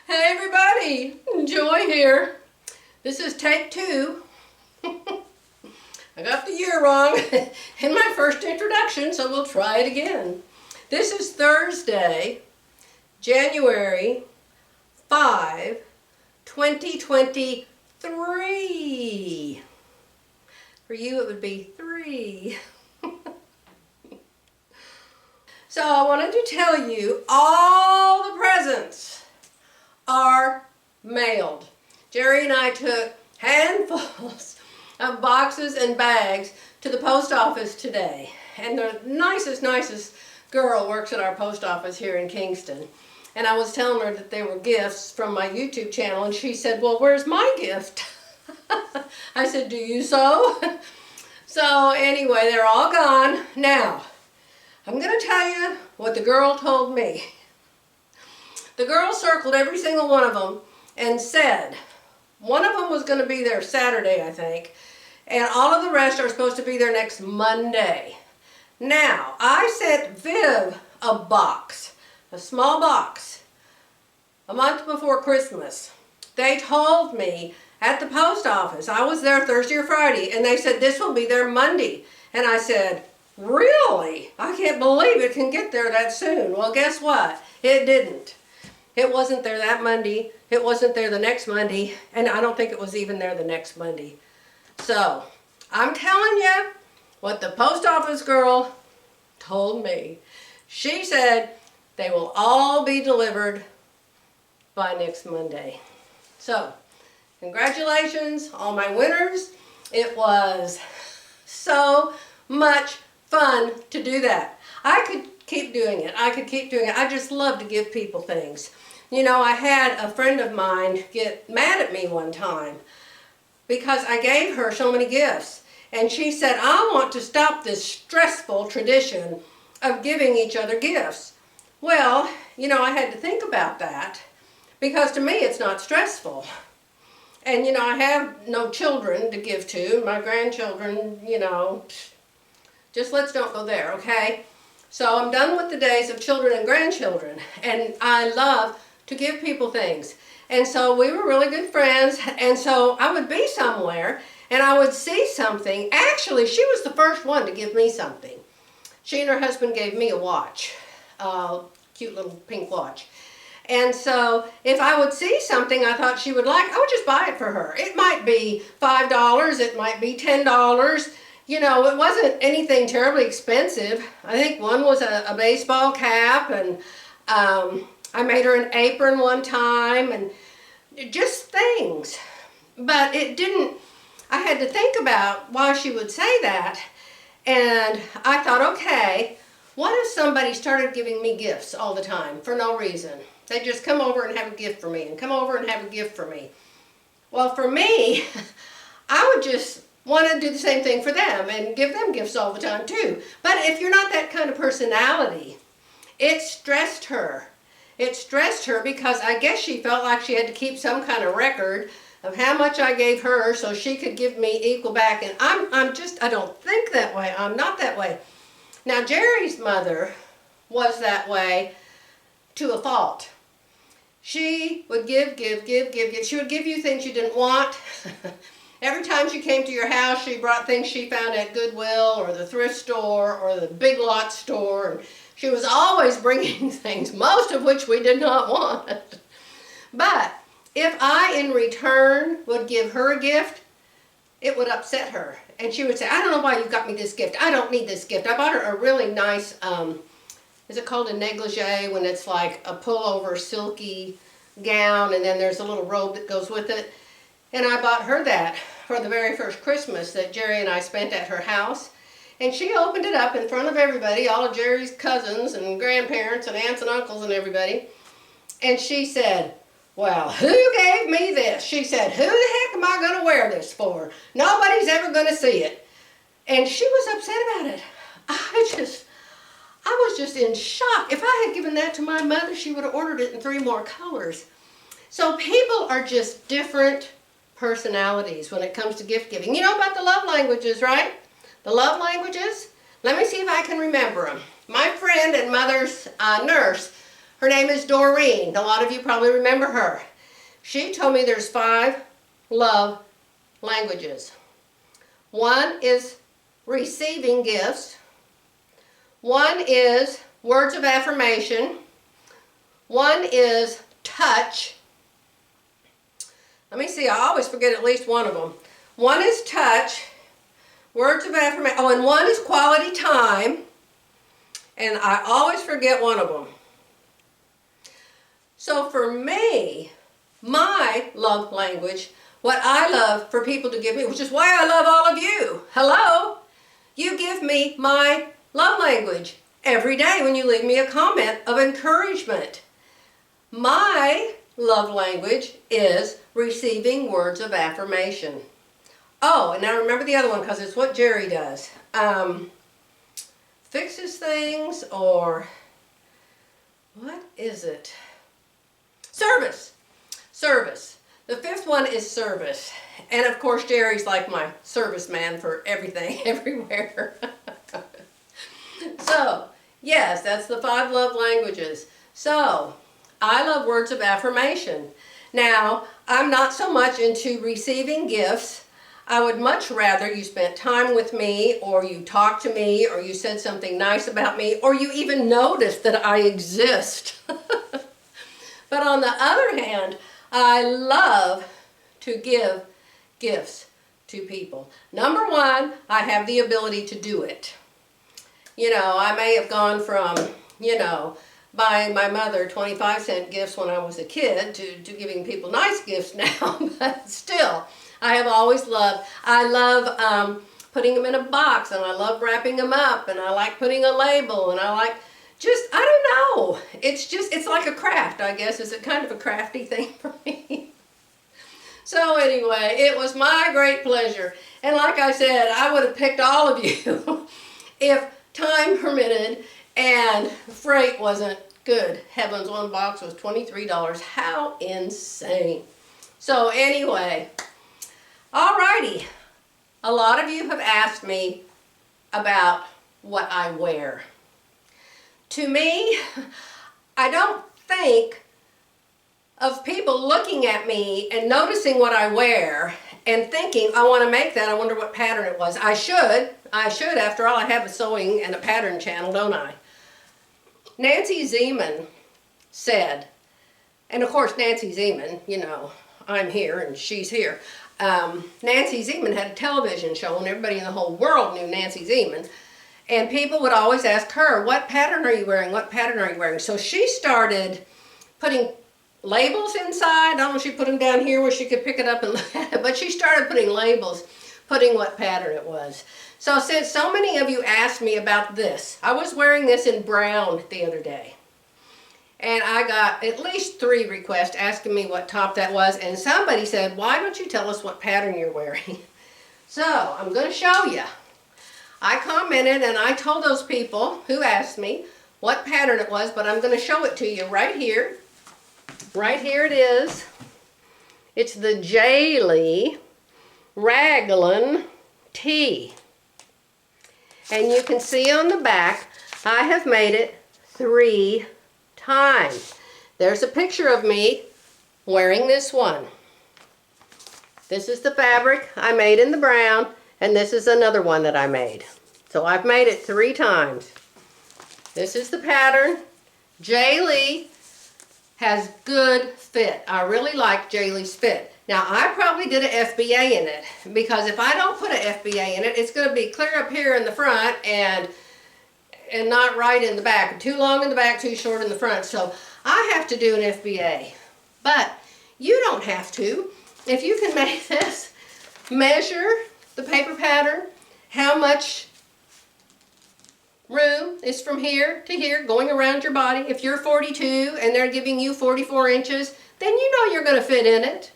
Hey everybody, Joy here. This is take 2. I got the year wrong in my first introduction, so we'll try it again. This is Thursday, January 5, 2023. For you it would be 3. So I wanted to tell you all the presents are mailed. Jerry and I took handfuls of boxes and bags to the post office today. And the nicest girl works at our post office here in Kingston. And I was telling her that they were gifts from my YouTube channel, and she said, well, where's my gift? I said, do you sew? So anyway, they're all gone. Now, I'm going to tell you what the girl told me. The girl circled every single one of them and said one of them was going to be there Saturday, I think, and all of the rest are supposed to be there next Monday. Now, I sent Viv a box, a small box, a month before Christmas. They told me at the post office, I was there Thursday or Friday, and they said this will be there Monday. And I said, really? I can't believe it can get there that soon. Well, guess what? It didn't. It wasn't there that Monday, it wasn't there the next Monday, and I don't think it was even there the next Monday. So, I'm telling you what the post office girl told me. She said they will all be delivered by next Monday. So, congratulations, all my winners. It was so much fun to do that. I could keep doing it. I just love to give people things. You know, I had a friend of mine get mad at me one time because I gave her so many gifts. And she said, I want to stop this stressful tradition of giving each other gifts. Well, you know, I had to think about that because to me it's not stressful. And, you know, I have no children to give to. My grandchildren, you know, just let's don't go there, okay? So I'm done with the days of children and grandchildren, and I love to give people things. And so we were really good friends, and so I would be somewhere, and I would see something. Actually, she was the first one to give me something. She and her husband gave me a watch, a cute little pink watch. And so if I would see something I thought she would like, I would just buy it for her. It might be $5, it might be $10. You know, it wasn't anything terribly expensive. I think one was a baseball cap, and I made her an apron one time, and just things. But it didn't, I had to think about why she would say that, and I thought, okay, what if somebody started giving me gifts all the time for no reason? They'd just come over and have a gift for me, and come over and have a gift for me. Well, for me, I would just want to do the same thing for them and give them gifts all the time too. But if you're not that kind of personality, it stressed her. It stressed her because I guess she felt like she had to keep some kind of record of how much I gave her so she could give me equal back. And I don't think that way. I'm not that way. Now, Jerry's mother was that way to a fault. She would give. She would give you things you didn't want. Every time she came to your house, she brought things she found at Goodwill or the thrift store or the Big Lot store. And she was always bringing things, most of which we did not want. But if I, in return, would give her a gift, it would upset her. And she would say, I don't know why you got me this gift. I don't need this gift. I bought her a really nice, is it called a negligee, when it's like a pullover silky gown and then there's a little robe that goes with it. And I bought her that for the very first Christmas that Jerry and I spent at her house. And she opened it up in front of everybody, all of Jerry's cousins and grandparents and aunts and uncles and everybody. And she said, well, who gave me this? She said, who the heck am I going to wear this for? Nobody's ever going to see it. And she was upset about it. I was just in shock. If I had given that to my mother, she would have ordered it in 3 more colors. So people are just different personalities when it comes to gift giving. You know about the love languages, right? The love languages? Let me see if I can remember them. My friend and mother's nurse Her name is Doreen. A lot of you probably remember her. She told me there's 5 love languages. One is receiving gifts. One is words of affirmation. One is touch. Let me see, I always forget at least one of them. One is touch, words of affirmation. Oh, and one is quality time. And I always forget one of them. So for me, my love language, what I love for people to give me, which is why I love all of you. Hello? You give me my love language every day when you leave me a comment of encouragement. My love language is receiving words of affirmation. Oh, and now remember the other one because it's what Jerry does. Fixes things, or what is it? Service. Service. The 5th one is service. And of course Jerry's like my serviceman for everything, everywhere. So, yes, that's the 5 love languages. So, I love words of affirmation. Now, I'm not so much into receiving gifts. I would much rather you spent time with me, or you talked to me, or you said something nice about me, or you even noticed that I exist. But on the other hand, I love to give gifts to people. Number one, I have the ability to do it. You know, I may have gone from, you know, buying my mother 25-cent gifts when I was a kid to giving people nice gifts now, but still, I have always loved, I love putting them in a box, and I love wrapping them up, and I like putting a label, and I like just, I don't know, it's like a craft, I guess. Is it kind of a crafty thing for me? So anyway, it was my great pleasure, and like I said, I would have picked all of you if time permitted and freight wasn't good. Heavens, one box was $23. How insane. So anyway, alrighty. A lot of you have asked me about what I wear. To me, I don't think of people looking at me and noticing what I wear and thinking, I want to make that, I wonder what pattern it was. I should, after all, I have a sewing and a pattern channel, don't I? Nancy Zeman said, and of course Nancy Zeman, you know, I'm here and she's here. Nancy Zeman had a television show and everybody in the whole world knew Nancy Zeman. And people would always ask her, what pattern are you wearing? What pattern are you wearing? So she started putting labels inside. I don't know if she put them down here where she could pick it up and look at it, but she started putting labels, putting what pattern it was. So since so many of you asked me about this, I was wearing this in brown the other day. And I got at least 3 requests asking me what top that was. And somebody said, why don't you tell us what pattern you're wearing? So I'm going to show you. I commented and I told those people who asked me what pattern it was, but I'm going to show it to you right here. Right here it is. It's the Jaylee Raglan Tee. And you can see on the back, I have made it 3 times. There's a picture of me wearing this one. This is the fabric I made in the brown, and this is another one that I made. So I've made it 3 times. This is the pattern. Jaylee has good fit. I really like Jaylee's fit. Now I probably did an FBA in it, because if I don't put an FBA in it, it's going to be clear up here in the front and not right in the back. Too long in the back, too short in the front. So I have to do an FBA. But you don't have to. If you can make this, measure the paper pattern, how much room is from here to here going around your body. If you're 42 and they're giving you 44 inches, then you know you're going to fit in it.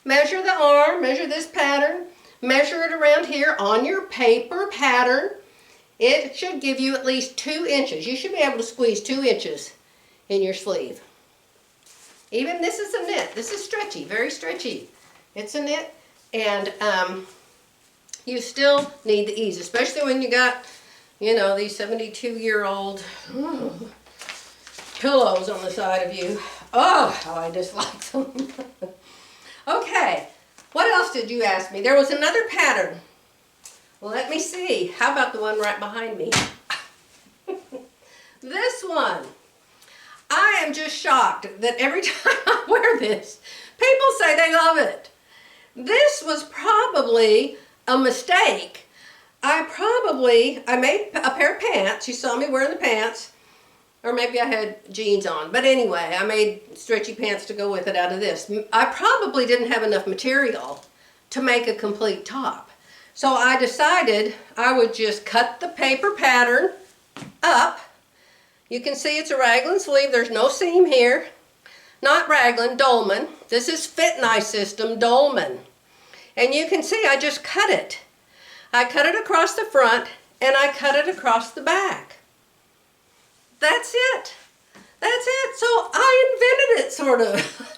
Measure the arm, measure this pattern, measure it around here on your paper pattern. It should give you at least 2 inches. You should be able to squeeze 2 inches in your sleeve. Even this is a knit. This is stretchy, very stretchy. It's a knit, and you still need the ease, especially when you got, you know, these 72-year-old pillows on the side of you. Oh, how I dislike them. Okay, what else did you ask me? There was another pattern. Let me see. How about the one right behind me? This one. I am just shocked that every time I wear this, people say they love it. This was probably a mistake. I made a pair of pants. You saw me wearing the pants. Or maybe I had jeans on. But anyway, I made stretchy pants to go with it out of this. I probably didn't have enough material to make a complete top. So I decided I would just cut the paper pattern up. You can see it's a raglan sleeve. There's no seam here. Not raglan, dolman. This is Fit Nice System dolman. And you can see I just cut it. I cut it across the front and I cut it across the back. That's it. That's it. So I invented it, sort of.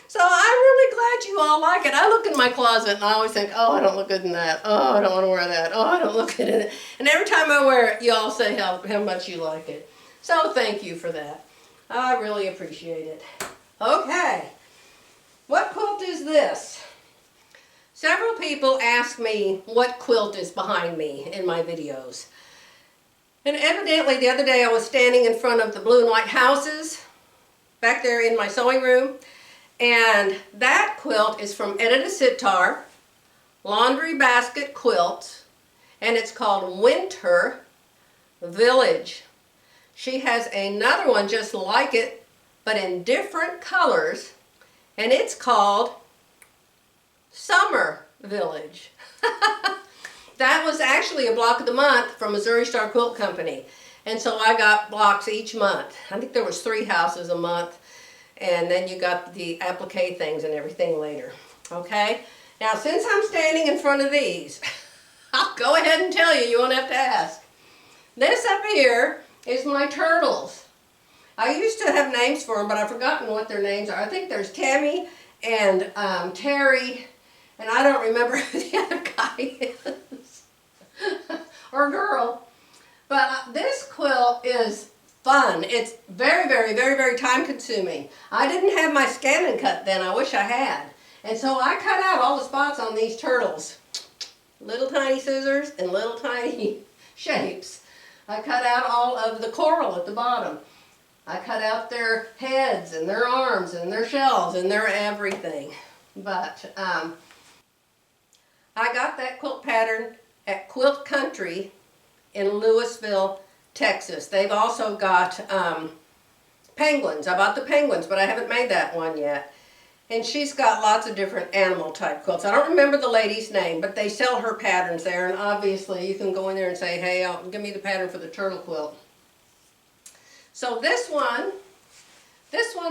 So I'm really glad you all like it. I look in my closet and I always think, oh, I don't look good in that. Oh, I don't want to wear that. Oh, I don't look good in it. And every time I wear it, you all say how much you like it. So thank you for that. I really appreciate it. Okay. What quilt is this? Several people ask me what quilt is behind me in my videos. And evidently the other day I was standing in front of the blue and white houses back there in my sewing room. And that quilt is from Edita Sitar, Laundry Basket Quilt, and it's called Winter Village. She has another one just like it, but in different colors, and it's called Summer Village. That was actually a block of the month from Missouri Star Quilt Company, and so I got blocks each month. I think there was 3 houses a month. And then you got the applique things and everything later. Okay? Now, since I'm standing in front of these, I'll go ahead and tell you, you won't have to ask. This up here is my turtles. I used to have names for them, but I've forgotten what their names are. I think there's Tammy and Terry, and I don't remember who the other guy is. Or girl. But this quilt is fun. It's very, very, very, very time consuming. I didn't have my scanning cut then. I wish I had. And so I cut out all the spots on these turtles. Little tiny scissors and little tiny shapes. I cut out all of the coral at the bottom. I cut out their heads and their arms and their shells and their everything. But I got that quilt pattern at Quilt Country in Louisville, Texas. They've also got penguins. I bought the penguins, but I haven't made that one yet. And she's got lots of different animal type quilts. I don't remember the lady's name, but they sell her patterns there, and obviously you can go in there and say, hey, give me the pattern for the turtle quilt. So this one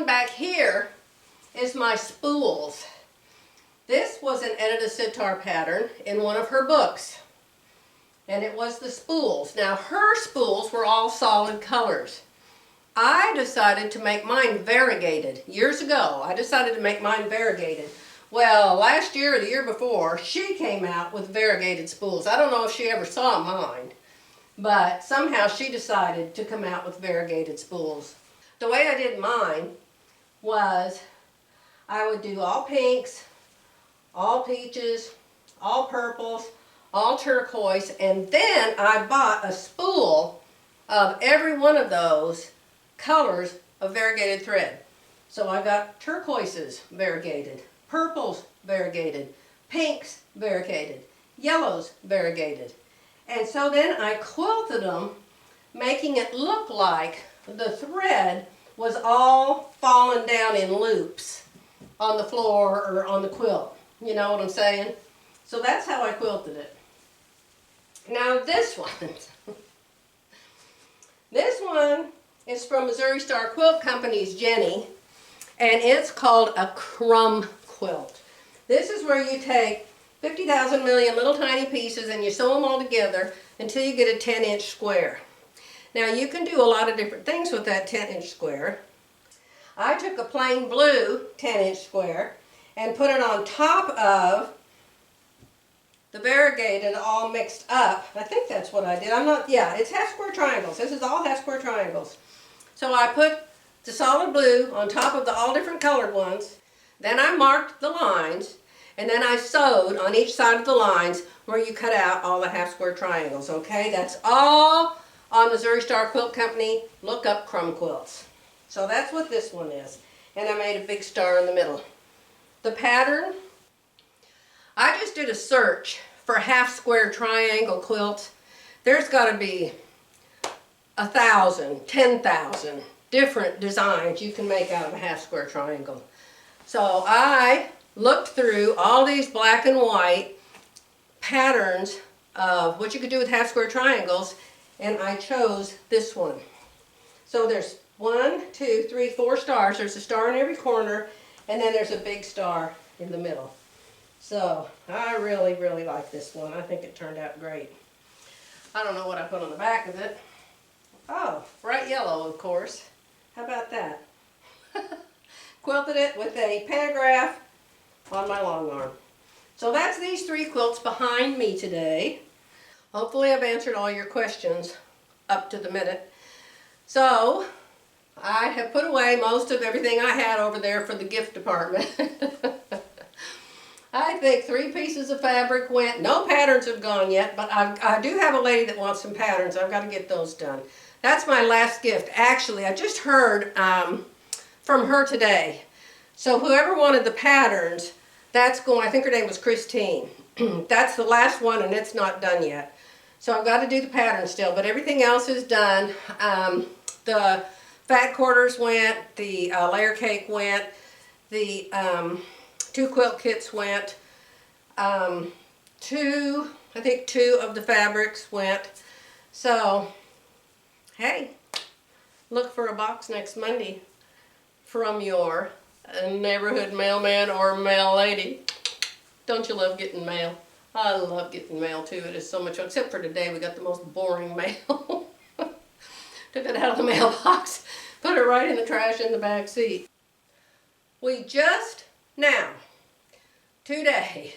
back here is my spools. This was an Edita Sitar pattern in one of her books. And it was the spools. Now her spools were all solid colors. I decided to make mine variegated. Years ago, I decided to make mine variegated. Well, last year or the year before, she came out with variegated spools. I don't know if she ever saw mine, but somehow she decided to come out with variegated spools. The way I did mine was I would do all pinks, all peaches, all purples, all turquoise, and then I bought a spool of every one of those colors of variegated thread. So I got turquoises variegated, purples variegated, pinks variegated, yellows variegated. And so then I quilted them, making it look like the thread was all falling down in loops on the floor or on the quilt. You know what I'm saying? So that's how I quilted it. Now this one is from Missouri Star Quilt Company's Jenny, and it's called a crumb quilt. This is where you take 50,000 million little tiny pieces and you sew them all together until you get a 10-inch square. Now you can do a lot of different things with that 10-inch square. I took a plain blue 10-inch square and put it on top of the variegated all mixed up. I think that's what I did. I'm not, yeah, it's half square triangles. This is all half square triangles. So I put the solid blue on top of the all different colored ones. Then I marked the lines, and then I sewed on each side of the lines where you cut out all the half square triangles, okay? That's all on Missouri Star Quilt Company. Look up crumb quilts. So that's what this one is. And I made a big star in the middle. The pattern, I just did a search for half square triangle quilts. There's got to be 1,000, 10,000 different designs you can make out of a half square triangle. So I looked through all these black and white patterns of what you could do with half square triangles, and I chose this one. So there's 1, 2, 3, 4 stars. There's a star in every corner, and then there's a big star in the middle. So I really, really like this one. I think it turned out great. I don't know what I put on the back of it. Oh, bright yellow, of course. How about that? Quilted it with a pantograph on my long arm. So that's these 3 quilts behind me today. Hopefully I've answered all your questions up to the minute. So I have put away most of everything I had over there for the gift department. I think 3 pieces of fabric went. No patterns have gone yet, but I do have a lady that wants some patterns. I've got to get those done. That's my last gift. Actually, I just heard from her today. So whoever wanted the patterns, that's going, I think her name was Christine. That's the last one, and it's not done yet. So I've got to do the pattern still, but everything else is done. The fat quarters went, the layer cake went, the 2 quilt kits went, I think 2 of the fabrics went. So, hey, look for a box next Monday from your neighborhood mailman or mail lady. Don't you love getting mail? I love getting mail too. It is so much fun. Except for today, we got the most boring mail. Took it out of the mailbox, put it right in the trash in the back seat. We just now, today,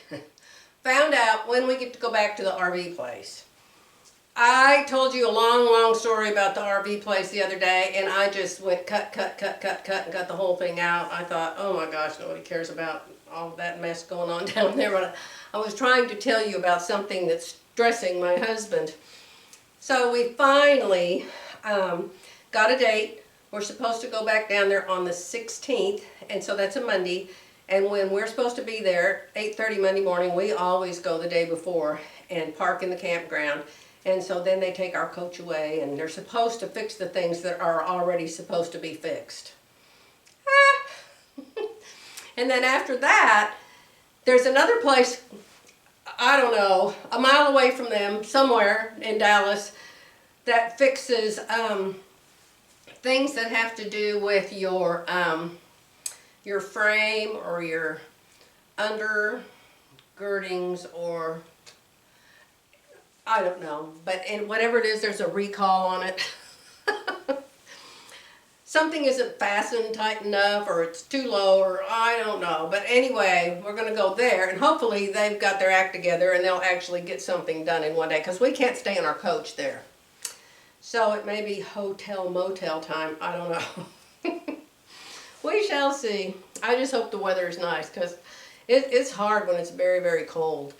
found out when we get to go back to the RV place. I told you a long story about the RV place the other day, and I just went cut, and got the whole thing out. I thought, oh my gosh, nobody cares about all that mess going on down there. But I was trying to tell you about something that's stressing my husband. So we finally got a date. We're supposed to go back down there on the 16th, and so that's a Monday. And when we're supposed to be there, 8:30 Monday morning, we always go the day before and park in the campground. And so then they take our coach away, and they're supposed to fix the things that are already supposed to be fixed. And then after that, there's another place, I don't know, a mile away from them, somewhere in Dallas, that fixes things that have to do with your frame or your undergirdings, or I don't know, but whatever it is, there's a recall on it. Something isn't fastened tight enough, or it's too low, or I don't know. But anyway, we're going to go there, and hopefully they've got their act together and they'll actually get something done in one day, because we can't stay in our coach there. So it may be hotel motel time. I don't know. We shall see. I just hope the weather is nice, because it's hard when it's very cold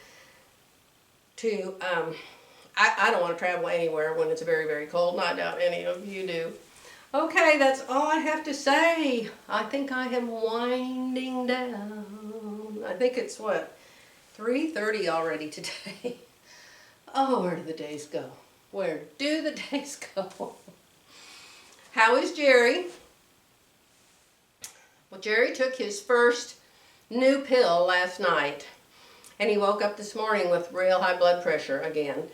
to I don't want to travel anywhere when it's very cold, and I doubt any of you do. Okay, that's all I have to say. I think I am winding down. I think it's what, 3:30 already today. Oh, where do the days go? Where do the days go? How is Jerry? Well, Jerry took his first new pill last night, and he woke up this morning with real high blood pressure again.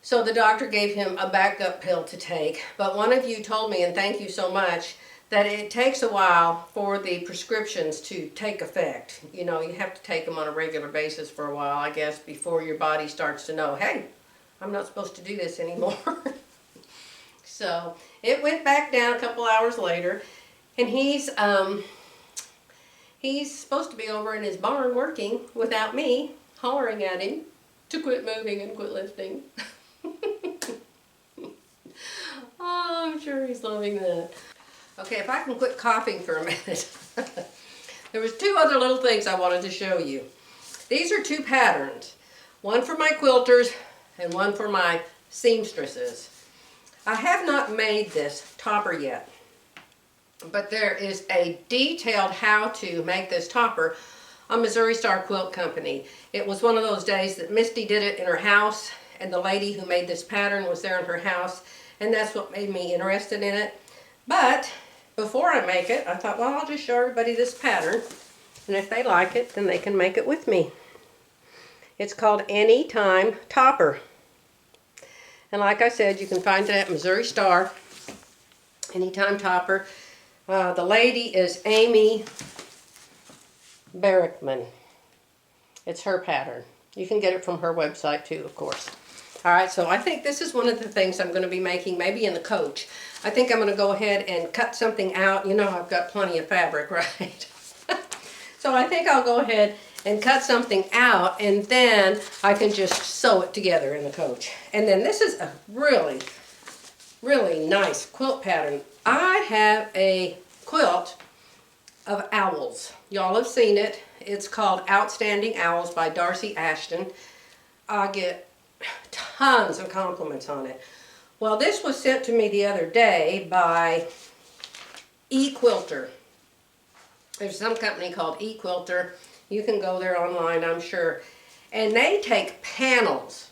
So the doctor gave him a backup pill to take. But one of you told me, and thank you so much, that it takes a while for the prescriptions to take effect. You know, you have to take them on a regular basis for a while, I guess, before your body starts to know, hey, I'm not supposed to do this anymore. So it went back down a couple hours later, and he's supposed to be over in his barn working without me hollering at him. to quit moving and quit lifting. Oh, I'm sure he's loving that. Okay, if I can quit coughing for a minute. There was two other little things I wanted to show you. These are two patterns. One for my quilters and one for my seamstresses. I have not made this topper yet, but there is a detailed how to make this topper on Missouri Star Quilt Company. It was one of those days that Misty did it in her house, and the lady who made this pattern was there in her house, and that's what made me interested in it. But before I make it, I thought, well, I'll just show everybody this pattern, and if they like it, then they can make it with me. It's called Anytime Topper. And like I said, you can find it at Missouri Star. Anytime Topper. The lady is Amy Barrickman. It's her pattern. You can get it from her website too, of course. Alright, so I think this is one of the things I'm going to be making, maybe in the coach. I think I'm going to go ahead and cut something out. You know I've got plenty of fabric, right? So I think I'll go ahead and cut something out, and then I can just sew it together in the coach. And then this is a really, really nice quilt pattern. I have a quilt of owls. Y'all have seen it. It's called Outstanding Owls by Darcy Ashton. I get tons of compliments on it. Well, this was sent to me the other day by eQuilter. There's some company called eQuilter. You can go there online, I'm sure. And they take panels.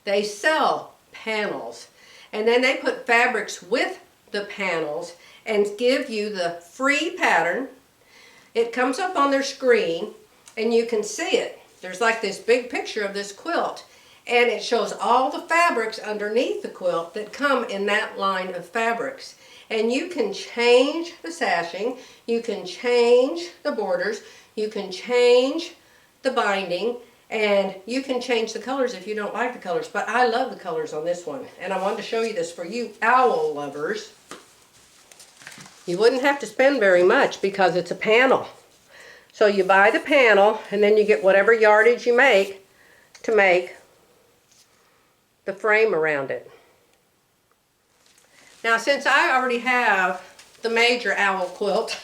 They sell panels. And then they put fabrics with the panels and give you the free pattern. It comes up on their screen and you can see it. There's like this big picture of this quilt. And it shows all the fabrics underneath the quilt that come in that line of fabrics. And you can change the sashing, you can change the borders, you can change the binding, and you can change the colors if you don't like the colors. But I love the colors on this one. And I wanted to show you this for you owl lovers. You wouldn't have to spend very much because it's a panel. So you buy the panel and then you get whatever yardage you make to make the frame around it. Now, since I already have the major owl quilt,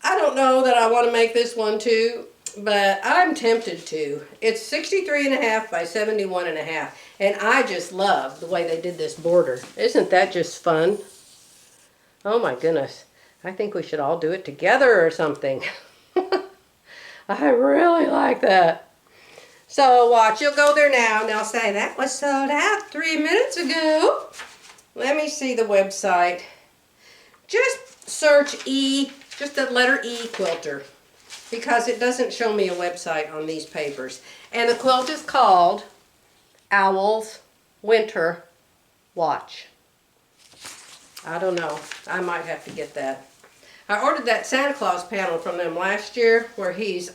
I don't know that I want to make this one too, but I'm tempted to. It's 63.5 by 71.5, and I just love the way they did this border. Isn't that just fun? Oh my goodness. I think we should all do it together or something. I really like that. So watch, you'll go there now and they'll say, that was sold out 3 minutes ago. Let me see the website. Just search E, just the letter E quilter, because it doesn't show me a website on these papers. And the quilt is called Owl's Winter Watch. I don't know. I might have to get that. I ordered that Santa Claus panel from them last year where he's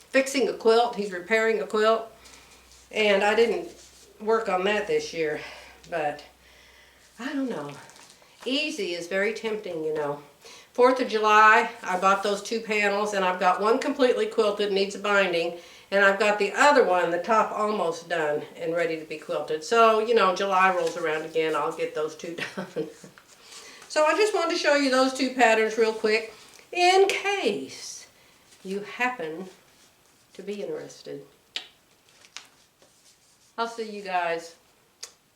fixing a quilt. He's repairing a quilt. And I didn't work on that this year. But I don't know. Easy is very tempting, you know. 4th of July, I bought those two panels, and I've got one completely quilted, needs a binding, and I've got the other one, the top almost done and ready to be quilted. So, you know, July rolls around again, I'll get those two done. So I just wanted to show you those two patterns real quick in case you happen to be interested. I'll see you guys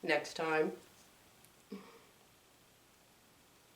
next time.